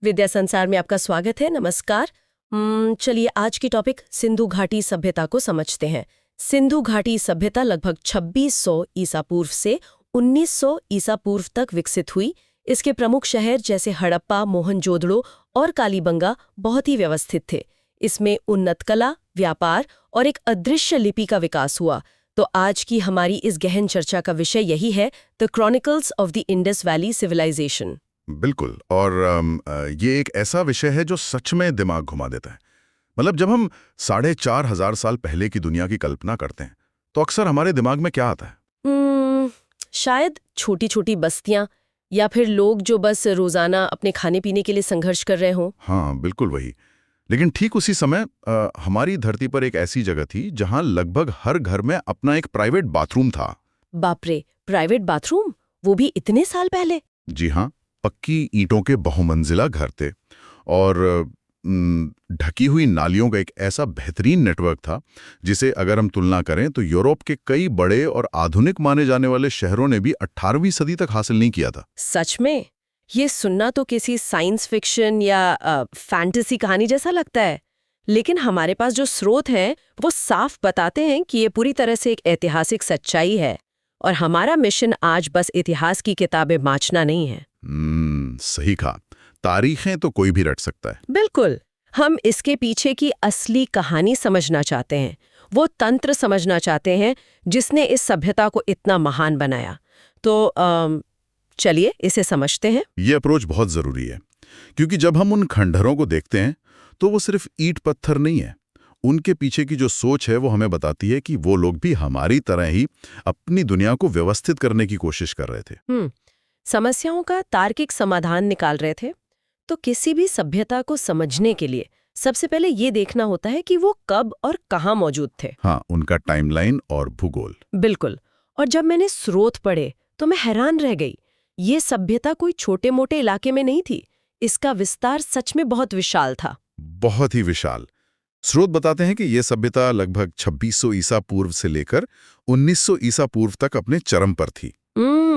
विद्या संसार में आपका स्वागत है। नमस्कार। चलिए आज की टॉपिक सिंधु घाटी सभ्यता को समझते हैं। सिंधु घाटी सभ्यता लगभग 2600 ईसा पूर्व से 1900 ईसा पूर्व तक विकसित हुई। इसके प्रमुख शहर जैसे हड़प्पा, मोहनजोदड़ो और कालीबंगा बहुत ही व्यवस्थित थे। इसमें उन्नत कला, व्यापार और एक अदृश्य लिपि का विकास हुआ। तो आज की हमारी इस गहन चर्चा का विषय यही है, the chronicles of the Indus valley civilisation. बिल्कुल। और ये एक ऐसा विषय है जो सच में दिमाग घुमा देता है। मतलब जब हम 4500 साल पहले की दुनिया की कल्पना करते हैं तो अक्सर हमारे दिमाग में क्या आता है? शायद छोटी छोटी बस्तियां या फिर लोग जो बस रोजाना अपने खाने पीने के लिए संघर्ष कर रहे हों। हाँ, बिल्कुल वही। लेकिन ठीक उसी समय हमारी धरती पर एक ऐसी जगह थी जहां लगभग हर घर में अपना एक प्राइवेट बाथरूम था। बाप रे, प्राइवेट बाथरूम, वो भी इतने साल पहले? जी हाँ, पक्की ईंटों के बहुमंजिला घर थे और ढकी हुई नालियों का एक ऐसा बेहतरीन नेटवर्क था जिसे अगर हम तुलना करें तो यूरोप के कई बड़े और आधुनिक माने जाने वाले शहरों ने भी 18वीं सदी तक हासिल नहीं किया था। सच में? ये सुनना तो किसी साइंस फिक्शन या फैंटेसी कहानी जैसा लगता है, लेकिन हमारे पास जो स्रोत हैं वो साफ बताते हैं कि ये पूरी तरह से एक ऐतिहासिक सच्चाई है। और हमारा मिशन आज बस इतिहास की किताबें बाँचना नहीं है। सही कहा। तारीखें तो कोई भी रट सकता है। बिल्कुल। हम इसके पीछे की असली कहानी समझना चाहते हैं, वो तंत्र समझना चाहते हैं जिसने इस सभ्यता को इतना महान बनाया। तो चलिए इसे समझते हैं। ये अप्रोच बहुत जरूरी है क्योंकि जब हम उन खंडहरों को देखते हैं तो वो सिर्फ ईंट पत्थर नहीं है। उनके पीछे की जो सोच है वो हमें बताती है कि वो लोग भी हमारी तरह ही अपनी दुनिया को व्यवस्थित करने की कोशिश कर रहे थे। समस्याओं का तार्किक समाधान निकाल रहे थे। तो किसी भी सभ्यता को समझने के लिए सबसे पहले ये देखना होता है कि वो कब और कहाँ मौजूद थे। हाँ, उनका टाइमलाइन और भूगोल। बिल्कुल। और जब मैंने स्रोत पढ़े तो मैं हैरान रह गई। ये सभ्यता कोई छोटे मोटे इलाके में नहीं थी। इसका विस्तार सच में बहुत विशाल था। बहुत ही विशाल। स्रोत बताते हैं कि यह सभ्यता लगभग 2600 ईसा पूर्व से लेकर 1900 ईसा पूर्व तक अपने चरम पर थी।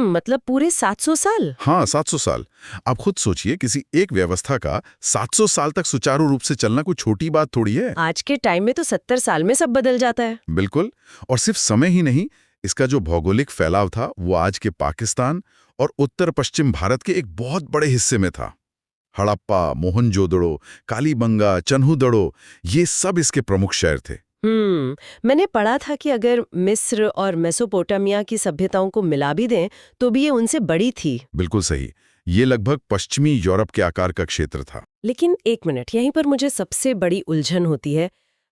मतलब पूरे 700 साल? हाँ, 700 साल। आप खुद सोचिए, किसी एक व्यवस्था का 700 साल तक सुचारू रूप से चलना कोई छोटी बात थोड़ी है। आज के टाइम में तो 70 साल में सब बदल जाता है। बिल्कुल। और सिर्फ समय ही नहीं, इसका जो भौगोलिक फैलाव था वो आज के पाकिस्तान और उत्तर पश्चिम भारत के एक बहुत बड़े हिस्से में था। हड़प्पा, मोहनजोदड़ो, कालीबंगा, चन्हुदड़ो, ये सब इसके प्रमुख शहर थे। मैंने पढ़ा था कि अगर मिस्र और मेसोपोटामिया की सभ्यताओं को मिला भी दें तो भी ये उनसे बड़ी थी। बिल्कुल सही। ये लगभग पश्चिमी यूरोप के आकार का क्षेत्र था। लेकिन एक मिनट, यहीं पर मुझे सबसे बड़ी उलझन होती है।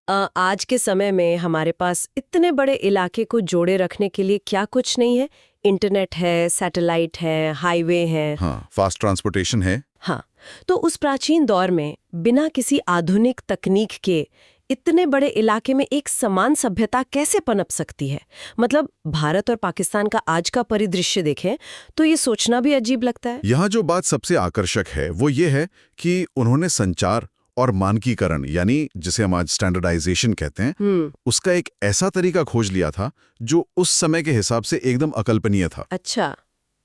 आज के समय में हमारे पास इतने बड़े इलाके को जोड़े रखने के लिए क्या कुछ नहीं है? इंटरनेट है, सैटेलाइट है, हाईवे है। हाँ, फास्ट ट्रांसपोर्टेशन है। हाँ, तो उस प्राचीन दौर में बिना किसी आधुनिक तकनीक के इतने बड़े इलाके में एक समान सभ्यता कैसे पनप सकती है? मतलब भारत और पाकिस्तान का आज का परिदृश्य देखें तो ये सोचना भी अजीब लगता है। यहाँ जो बात सबसे आकर्षक है वो ये है कि उन्होंने संचार और मानकीकरण, यानी जिसे हम आज स्टैंडर्डाइजेशन कहते हैं, उसका एक ऐसा तरीका खोज लिया था जो उस समय के हिसाब से एकदम अकल्पनीय था। अच्छा,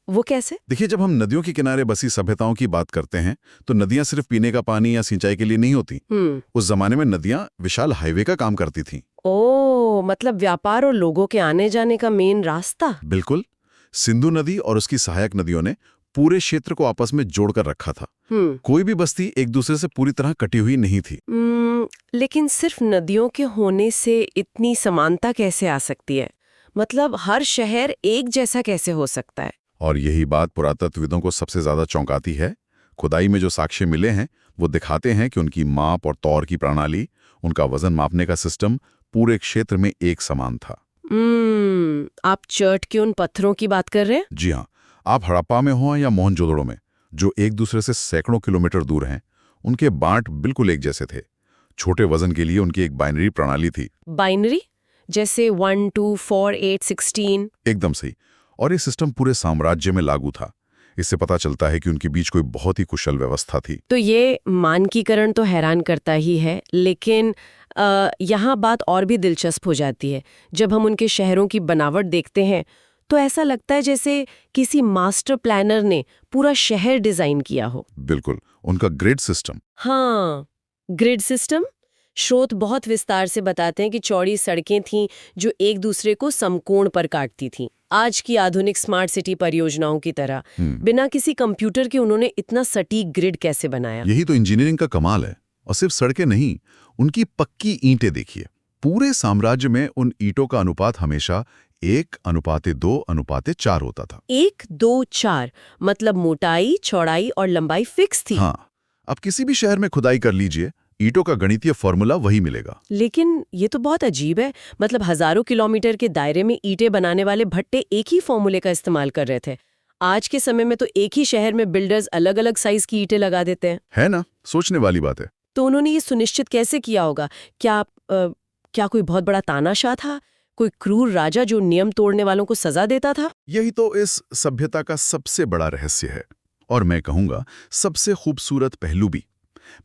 वो कैसे? देखिए, जब हम नदियों के किनारे बसी सभ्यताओं की बात करते हैं तो नदियां सिर्फ पीने का पानी या सिंचाई के लिए नहीं होती। उस जमाने में नदियां विशाल हाईवे का काम करती थीं। ओह, मतलब व्यापार और लोगों के आने जाने का मेन रास्ता। बिल्कुल। सिंधु नदी और उसकी सहायक नदियों ने पूरे क्षेत्र को आपस में जोड़कर रखा था। कोई भी बस्ती एक दूसरे से पूरी तरह कटी हुई नहीं थी। लेकिन सिर्फ नदियों के होने से इतनी समानता कैसे आ सकती है? मतलब हर शहर एक जैसा कैसे हो सकता है? और यही बात पुरातत्वविदों को सबसे ज्यादा चौंकाती है। खुदाई में जो साक्ष्य मिले हैं वो दिखाते हैं कि उनकी माप और तौर की प्रणाली, उनका वजन मापने का सिस्टम पूरे क्षेत्र में एक समान था। आप चर्ट के उन पत्थरों की बात कर रहे हैं? जी हाँ। आप हड़प्पा में हो या मोहनजोदड़ो में, जो एक दूसरे से सैकड़ों किलोमीटर दूर हैं, उनके बांट बिल्कुल एक जैसे थे। छोटे वजन के लिए उनकी एक बाइनरी प्रणाली थी। बाइनरी? जैसे 1 2 4 8 16? एकदम सही। और ये सिस्टम पूरे साम्राज्य में लागू था। इससे पता चलता है कि उनके बीच कोई बहुत ही कुशल व्यवस्था थी। तो ये मानकीकरण तो हैरान करता ही है, लेकिन यहाँ बात और भी दिलचस्प हो जाती है। जब हम उनके शहरों की बनावट देखते हैं तो ऐसा लगता है जैसे किसी मास्टर प्लानर ने पूरा शहर डिजाइन किया हो। बिल्कुल, उनका ग्रिड सिस्टम। हाँ, ग्रिड सिस्टम। स्रोत बहुत विस्तार से बताते हैं कि चौड़ी सड़कें थीं जो एक दूसरे को समकोण पर काटती थीं, आज की आधुनिक स्मार्ट सिटी परियोजनाओं की तरह। बिना किसी कंप्यूटर के उन्होंने इतना सटीक ग्रिड कैसे बनाया? यही तो इंजीनियरिंग का कमाल है। और सिर्फ सड़कें नहीं, उनकी पक्की ईंटें देखिए। पूरे साम्राज्य में उन ईंटों का अनुपात हमेशा 1:2:4 होता था। 1:2:4 मतलब मोटाई, चौड़ाई और लंबाई फिक्स थी। हाँ, अब किसी भी शहर में खुदाई कर लीजिए, ईंटों का गणितीय फॉर्मूला वही मिलेगा। लेकिन ये तो बहुत अजीब है। मतलब हजारों किलोमीटर के दायरे में ईंटें बनाने वाले भट्टे एक ही फॉर्मूले का इस्तेमाल कर रहे थे। आज के समय में तो एक ही शहर में बिल्डर्स अलग अलग साइज की ईंटें लगा देते हैं। है ना, सोचने वाली बात है। तो उन्होंने ये सुनिश्चित कैसे किया होगा? क्या कोई बहुत बड़ा तानाशाह था? कोई क्रूर राजा जो नियम तोड़ने वालों को सजा देता था? यही तो इस सभ्यता का सबसे बड़ा रहस्य है, और मैं कहूंगा सबसे खूबसूरत पहलू भी।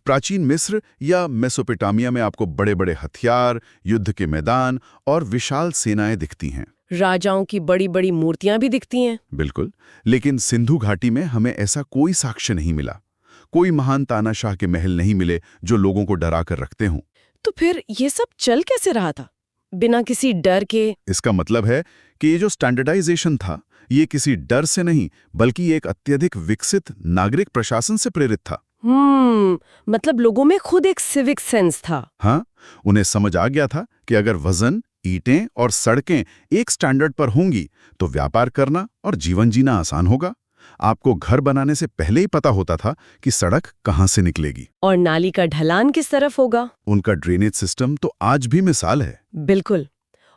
प्राचीन मिस्र या मेसोपोटामिया में आपको बड़े बड़े हथियार, युद्ध के मैदान और विशाल सेनाएं दिखती हैं। राजाओं की बड़ी बड़ी मूर्तियां भी दिखती हैं। बिल्कुल, लेकिन सिंधु घाटी में हमें ऐसा कोई साक्ष्य नहीं मिला। कोई महान तानाशाह के महल नहीं मिले जो लोगों को डरा कर रखते हों। तो फिर ये सब चल कैसे रहा था बिना किसी डर के? इसका मतलब है कि ये जो स्टैंडर्डाइजेशन था, ये किसी डर से नहीं बल्कि एक अत्यधिक विकसित नागरिक प्रशासन से प्रेरित था। मतलब लोगों में खुद एक सिविक सेंस था। हाँ, उन्हें समझ आ गया था कि अगर वजन, ईंटें और सड़कें एक स्टैंडर्ड पर होंगी तो व्यापार करना और जीवन जीना आसान होगा। आपको घर बनाने से पहले ही पता होता था कि सड़क कहाँ से निकलेगी और नाली का ढलान किस तरफ होगा। उनका ड्रेनेज सिस्टम तो आज भी मिसाल है। बिल्कुल,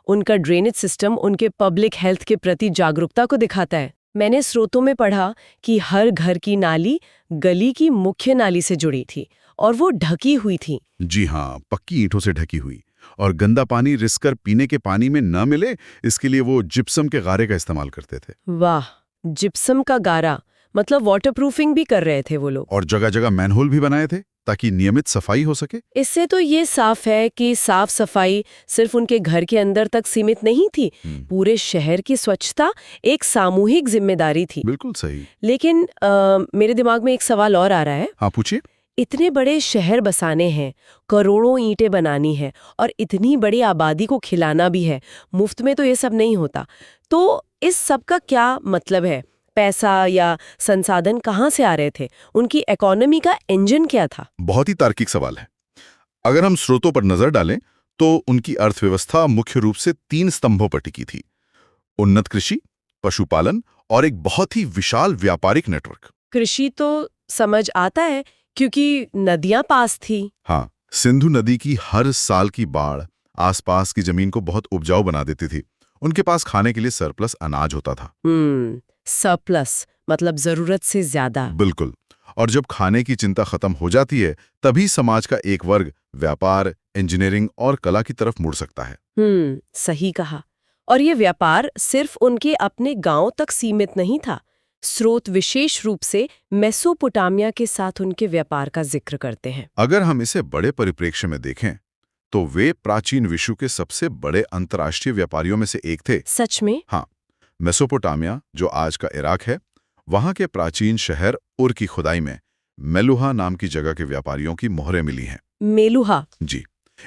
उनका ड्रेनेज सिस्टम उनके पब्लिक हेल्थ के प्रति जागरूकता को दिखाता है। मैंने स्रोतों में पढ़ा कि हर घर की नाली गली की मुख्य नाली से जुड़ी थी और वो ढकी हुई थी। जी हाँ, पक्की ईंटों से ढकी हुई। और गंदा पानी रिसकर पीने के पानी में न मिले, इसके लिए वो जिप्सम के गारे का इस्तेमाल करते थे। वाह, जिप्सम का गारा, मतलब वाटरप्रूफिंग भी कर रहे थे वो लोग। और जगह जगह मैनहोल भी बनाए थे ताकि नियमित सफाई हो सके। इससे तो ये साफ है कि साफ सफाई सिर्फ उनके घर के अंदर तक सीमित नहीं थी। पूरे शहर की स्वच्छता एक सामूहिक जिम्मेदारी थी। बिल्कुल सही। लेकिन मेरे दिमाग में एक सवाल और आ रहा है। हाँ, पूछिए। इतने बड़े शहर बसाने हैं, करोड़ों ईंटें बनानी है और इतनी बड़ी आबादी को खिलाना भी है। मुफ्त में तो ये सब नहीं होता। तो इस सब का क्या मतलब है? पैसा या संसाधन कहाँ से आ रहे थे? उनकी इकोनॉमी का इंजन क्या था? बहुत ही तार्किक सवाल है। अगर हम स्रोतों पर नजर डालें तो उनकी अर्थव्यवस्था मुख्य रूप से 3 स्तंभों पर टिकी थी: उन्नत कृषि, पशुपालन और एक बहुत ही विशाल व्यापारिक नेटवर्क। कृषि तो समझ आता है क्योंकि नदियां पास थी। हाँ, सिंधु नदी की हर साल की बाढ़ आसपास की जमीन को बहुत उपजाऊ बना देती थी। उनके पास खाने के लिए सरप्लस अनाज होता था। सरप्लस मतलब जरूरत से ज्यादा। बिल्कुल। और जब खाने की चिंता खत्म हो जाती है, तभी समाज का एक वर्ग व्यापार, इंजीनियरिंग और कला की तरफ मुड़ सकता है। सही कहा। और ये व्यापार सिर्फ उनके अपने गांव तक सीमित नहीं था। स्रोत विशेष रूप से मेसोपोटामिया के साथ उनके व्यापार का जिक्र करते हैं। अगर हम इसे बड़े परिप्रेक्ष्य में देखें तो वे प्राचीन विश्व के सबसे बड़े अंतर्राष्ट्रीय व्यापारियों में से एक थे। सच में? हाँ, मेसोपोटामिया, जो आज का इराक है, वहां के प्राचीन शहर उर की खुदाई में मेलुहा नाम की जगह के व्यापारियों की मोहरें मिली हैं। मेलुहा? जी।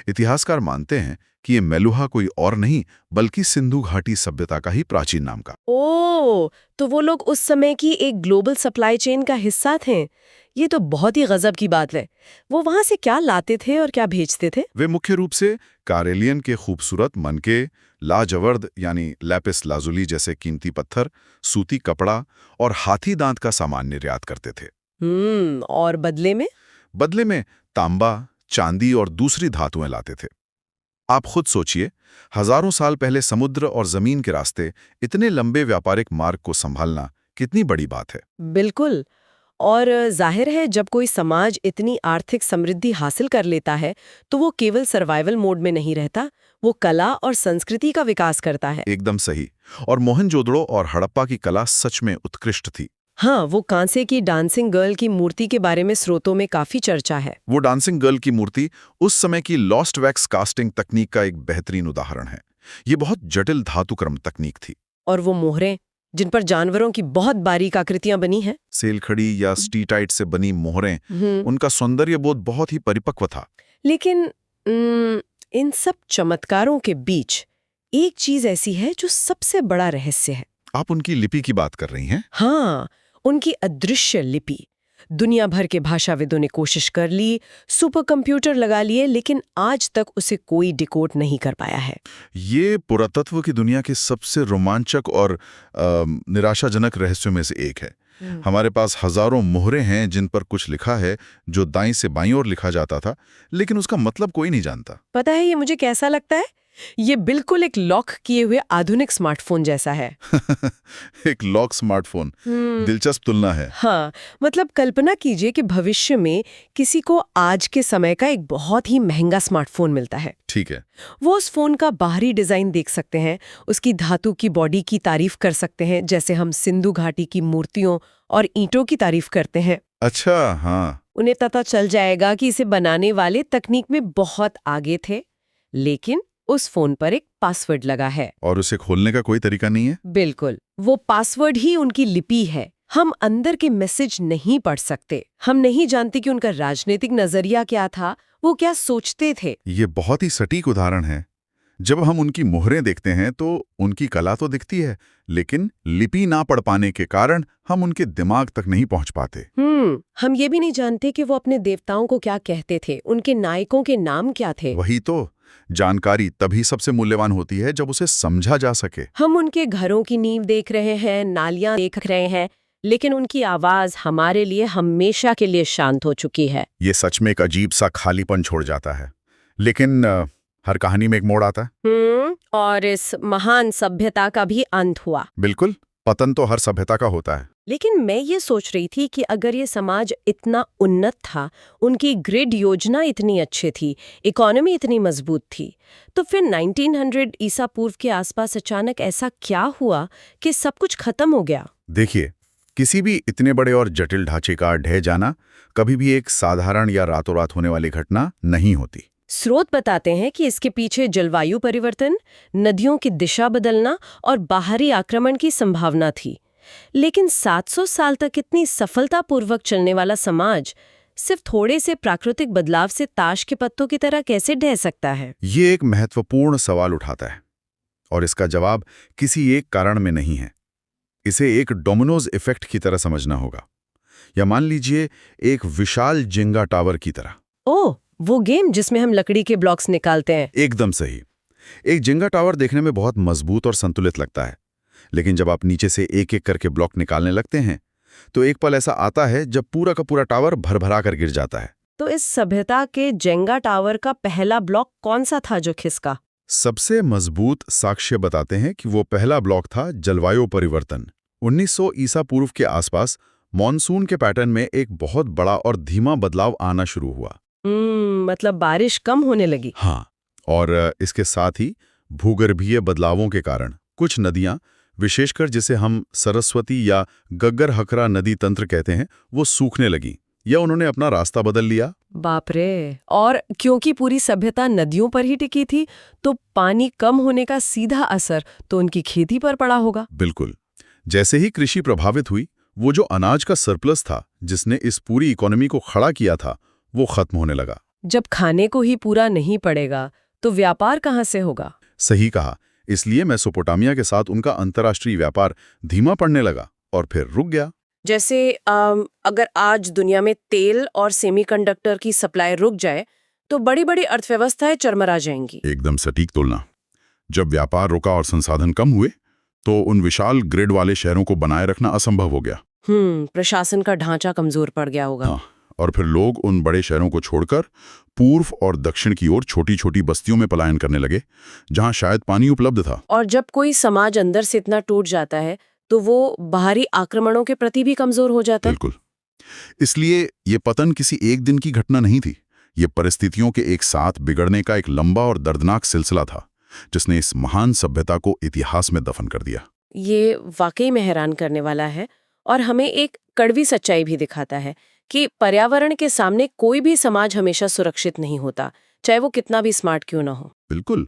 इतिहासकार मानते हैं कि ये मेलुहा कोई और नहीं बल्कि सिंधु घाटी सभ्यता का ही प्राचीन नाम का। ओह, तो वो लोग उस समय की एक ग्लोबल सप्लाई चेन का हिस्सा थे। ये तो बहुत ही गजब की बात है। वो वहां से क्या लाते थे और क्या भेजते थे? वे मुख्य रूप से कारेलियन के खूबसूरत मनके, लाजवर्द यानी लैपिस लाजुली जैसे कीमती पत्थर, सूती कपड़ा और हाथी दांत का सामान निर्यात करते थे। और बदले में? बदले में तांबा, चांदी और दूसरी धातुएं लाते थे। आप खुद सोचिए, हजारों साल पहले समुद्र और जमीन के रास्ते इतने लंबे व्यापारिक मार्ग को संभालना कितनी बड़ी बात है। बिल्कुल। और जाहिर है, जब कोई समाज इतनी आर्थिक समृद्धि हासिल कर लेता है तो वो केवल सर्वाइवल मोड में नहीं रहता, वो कला और संस्कृति का विकास करता है। एकदम सही। और मोहनजोदड़ो और हड़प्पा की कला सच में उत्कृष्ट थी। हाँ, वो कांसे की डांसिंग गर्ल की मूर्ति के बारे में स्रोतों में काफी चर्चा है। वो डांसिंग गर्ल की मूर्ति उस समय की लॉस्ट वैक्स कास्टिंग तकनीक का एक बेहतरीन उदाहरण है। ये बहुत जटिल धातुक्रम तकनीक थी। और वो मोहरें जिन पर जानवरों की बहुत बारीक आकृतियां बनी हैं। सेलखड़ी या स्टीटाइट से बनी मोहरें, उनका सौंदर्य बोध बहुत ही परिपक्व था। लेकिन इन सब चमत्कारों के बीच एक चीज ऐसी है जो सबसे बड़ा रहस्य है। आप उनकी लिपि की बात कर रही हैं? हाँ, उनकी अदृश्य लिपि। दुनिया भर के भाषाविदों ने कोशिश कर ली, सुपर कंप्यूटर लगा लिए, लेकिन आज तक उसे कोई डिकोड नहीं कर पाया है। ये पुरातत्व की दुनिया के सबसे रोमांचक और निराशाजनक रहस्यों में से एक है। हमारे पास हजारों मोहरें हैं जिन पर कुछ लिखा है जो दाईं से बाईं ओर लिखा जाता था, लेकिन उसका मतलब कोई नहीं जानता। पता है ये मुझे कैसा लगता है? ये बिल्कुल एक लॉक किए हुए आधुनिक स्मार्टफोन जैसा है। एक लॉक स्मार्टफोन, दिलचस्प तुलना है। हाँ, मतलब कल्पना कीजिए कि भविष्य में किसी को आज के समय का एक बहुत ही महंगा स्मार्टफोन मिलता है। ठीक है। वो उस फोन का बाहरी डिजाइन देख सकते हैं, उसकी धातु की बॉडी की तारीफ कर सकते हैं, जैसे हम सिंधु घाटी की मूर्तियों और ईंटों की तारीफ करते हैं। अच्छा, हाँ। उन्हें पता चल जाएगा कि इसे बनाने वाले तकनीक में बहुत आगे थे, लेकिन उस फोन पर एक पासवर्ड लगा है और उसे खोलने का कोई तरीका नहीं है। बिल्कुल, वो पासवर्ड ही उनकी लिपि है। हम अंदर के मैसेज नहीं पढ़ सकते। हम नहीं जानते कि उनका राजनीतिक नजरिया क्या था, वो क्या सोचते थे। ये बहुत ही सटीक उदाहरण है। जब हम उनकी मोहरें देखते हैं तो उनकी कला तो दिखती है, लेकिन लिपि ना पढ़ पाने के कारण हम उनके दिमाग तक नहीं पहुंच पाते। हम ये भी नहीं जानते कि वो अपने देवताओं को क्या कहते थे, उनके नायकों के नाम क्या थे। वही तो, जानकारी तभी सबसे मूल्यवान होती है जब उसे समझा जा सके। हम उनके घरों की नींव देख रहे हैं, नालियां देख रहे हैं, लेकिन उनकी आवाज हमारे लिए हमेशा के लिए शांत हो चुकी है। ये सच में एक अजीब सा खालीपन छोड़ जाता है। लेकिन हर कहानी में एक मोड़ आता है। और इस महान सभ्यता का भी अंत हुआ। बिल्कुल, पतन तो हर सभ्यता का होता है। लेकिन मैं ये सोच रही थी कि अगर ये समाज इतना उन्नत था, उनकी ग्रिड योजना इतनी अच्छी थी, इकोनॉमी इतनी मजबूत थी, तो फिर 1900 ईसा पूर्व के आसपास अचानक ऐसा क्या हुआ कि सब कुछ खत्म हो गया? देखिए, किसी भी इतने बड़े और जटिल ढांचे का ढह जाना कभी भी एक साधारण या रातों रात होने वाली घटना नहीं होती। स्रोत बताते हैं कि इसके पीछे जलवायु परिवर्तन, नदियों की दिशा बदलना और बाहरी आक्रमण की संभावना थी। लेकिन 700 साल तक इतनी सफलतापूर्वक चलने वाला समाज सिर्फ थोड़े से प्राकृतिक बदलाव से ताश के पत्तों की तरह कैसे ढह सकता है? ये एक महत्वपूर्ण सवाल उठाता है, और इसका जवाब किसी एक कारण में नहीं है। इसे एक डोमिनोज इफेक्ट की तरह समझना होगा, या मान लीजिए एक विशाल जेंगा टावर की तरह। ओह, वो गेम जिसमें हम लकड़ी के ब्लॉक्स निकालते हैं। एकदम सही। एक जेंगा टावर देखने में बहुत मजबूत और संतुलित लगता है, लेकिन जब आप नीचे से एक एक करके ब्लॉक निकालने लगते हैं तो एक पल ऐसा आता है जब पूरा का पूरा टावर भरभरा कर गिर जाता है। तो इस सभ्यता के जेंगा टावर का पहला ब्लॉक कौन सा था जो खिसका? सबसे मजबूत साक्ष्य बताते हैं कि वो पहला ब्लॉक था जलवायु परिवर्तन। 1900 ईसा पूर्व के आसपास मॉनसून के पैटर्न में एक बहुत बड़ा और धीमा बदलाव आना शुरू हुआ। मतलब बारिश कम होने लगी। हाँ, और इसके साथ ही भूगर्भीय बदलावों के कारण कुछ नदियां, विशेषकर जिसे हम सरस्वती या गग्गर हकरा नदी तंत्र कहते हैं, वो सूखने लगी या उन्होंने अपना रास्ता बदल लिया। बाप रे! और क्योंकि पूरी सभ्यता नदियों पर ही टिकी थी, तो पानी कम होने का सीधा असर तो उनकी खेती पर पड़ा होगा। बिल्कुल। जैसे ही कृषि प्रभावित हुई, वो जो अनाज का सरप्लस था जिसने इस पूरी इकोनॉमी को खड़ा किया था, वो खत्म होने लगा। जब खाने को ही पूरा नहीं पड़ेगा तो व्यापार कहाँ से होगा? सही कहा। इसलिए मेसोपोटामिया के साथ उनका अंतर्राष्ट्रीय व्यापार धीमा पड़ने लगा और फिर रुक गया। जैसे अगर आज दुनिया में तेल और सेमीकंडक्टर की सप्लाई रुक जाए तो बड़ी बड़ी अर्थव्यवस्थाएं चरमरा जाएंगी। एकदम सटीक तुलना। जब व्यापार रुका और संसाधन कम हुए तो उन विशाल ग्रिड वाले शहरों को बनाए रखना असंभव हो गया। प्रशासन का ढांचा कमजोर पड़ गया होगा। हाँ, और फिर लोग उन बड़े शहरों को छोड़कर पूर्व और दक्षिण की ओर छोटी छोटी बस्तियों में पलायन करने लगे, जहां शायद पानी उपलब्ध था। और जब कोई समाज अंदर से इतना टूट जाता है तो वो बाहरी आक्रमणों के प्रति भी कमजोर हो जाता है। बिल्कुल। इसलिए ये पतन किसी एक दिन की घटना नहीं थी। ये परिस्थितियों के एक साथ बिगड़ने का एक लंबा और दर्दनाक सिलसिला था, जिसने इस महान सभ्यता को इतिहास में दफन कर दिया। ये वाकई में हैरान करने वाला है और हमें एक कड़वी सच्चाई भी दिखाता है कि पर्यावरण के सामने कोई भी समाज हमेशा सुरक्षित नहीं होता, चाहे वो कितना भी स्मार्ट क्यों ना हो। बिल्कुल।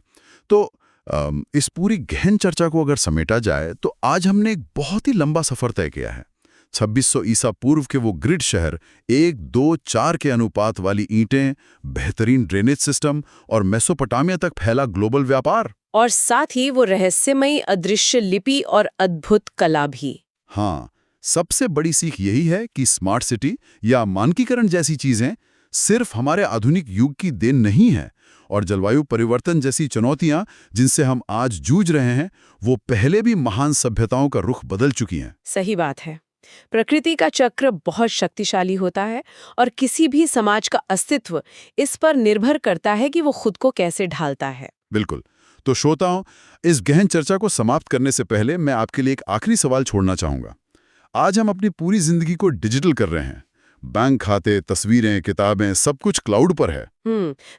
तो इस पूरी गहन चर्चा को अगर समेटा जाए तो आज हमने एक बहुत ही लंबा सफर तय किया है। 2600 ईसा पूर्व के वो ग्रिड शहर, 1, 2, 4 के अनुपात वाली ईंटें, बेहतरीन ड्रेनेज सिस्टम और मेसोपोटामिया तक फैला ग्लोबल व्यापार। और साथ ही वो रहस्यमयी अदृश्य लिपि और अद्भुत कला भी। हाँ, सबसे बड़ी सीख यही है कि स्मार्ट सिटी या मानकीकरण जैसी चीजें सिर्फ हमारे आधुनिक युग की देन नहीं है, और जलवायु परिवर्तन जैसी चुनौतियां जिनसे हम आज जूझ रहे हैं, वो पहले भी महान सभ्यताओं का रुख बदल चुकी हैं। सही बात है। प्रकृति का चक्र बहुत शक्तिशाली होता है और किसी भी समाज का अस्तित्व इस पर निर्भर करता है कि वो खुद को कैसे ढालता है। बिल्कुल। तो श्रोताओं, इस गहन चर्चा को समाप्त करने से पहले मैं आपके लिए एक आखिरी सवाल छोड़ना चाहूंगा। आज हम अपनी पूरी जिंदगी को डिजिटल कर रहे हैं। बैंक खाते, तस्वीरें, किताबें, सब कुछ क्लाउड पर है।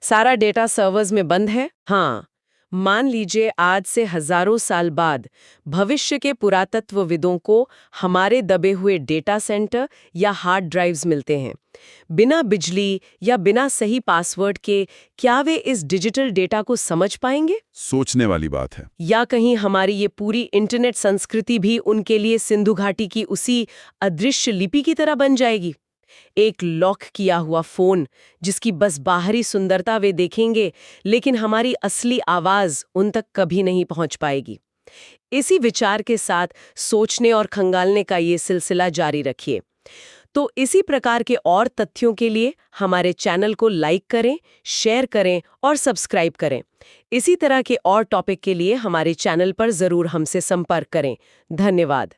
सारा डेटा सर्वर्स में बंद है। हाँ, मान लीजिए आज से हजारों साल बाद भविष्य के पुरातत्वविदों को हमारे दबे हुए डेटा सेंटर या हार्ड ड्राइव्स मिलते हैं। बिना बिजली या बिना सही पासवर्ड के क्या वे इस डिजिटल डेटा को समझ पाएंगे? सोचने वाली बात है। या कहीं हमारी ये पूरी इंटरनेट संस्कृति भी उनके लिए सिंधु घाटी की उसी अदृश्य लिपि की तरह बन जाएगी? एक लॉक किया हुआ फोन जिसकी बस बाहरी सुंदरता वे देखेंगे, लेकिन हमारी असली आवाज उन तक कभी नहीं पहुंच पाएगी। इसी विचार के साथ सोचने और खंगालने का ये सिलसिला जारी रखिए। तो इसी प्रकार के और तथ्यों के लिए हमारे चैनल को लाइक करें, शेयर करें और सब्सक्राइब करें। इसी तरह के और टॉपिक के लिए हमारे चैनल पर जरूर हमसे संपर्क करें। धन्यवाद।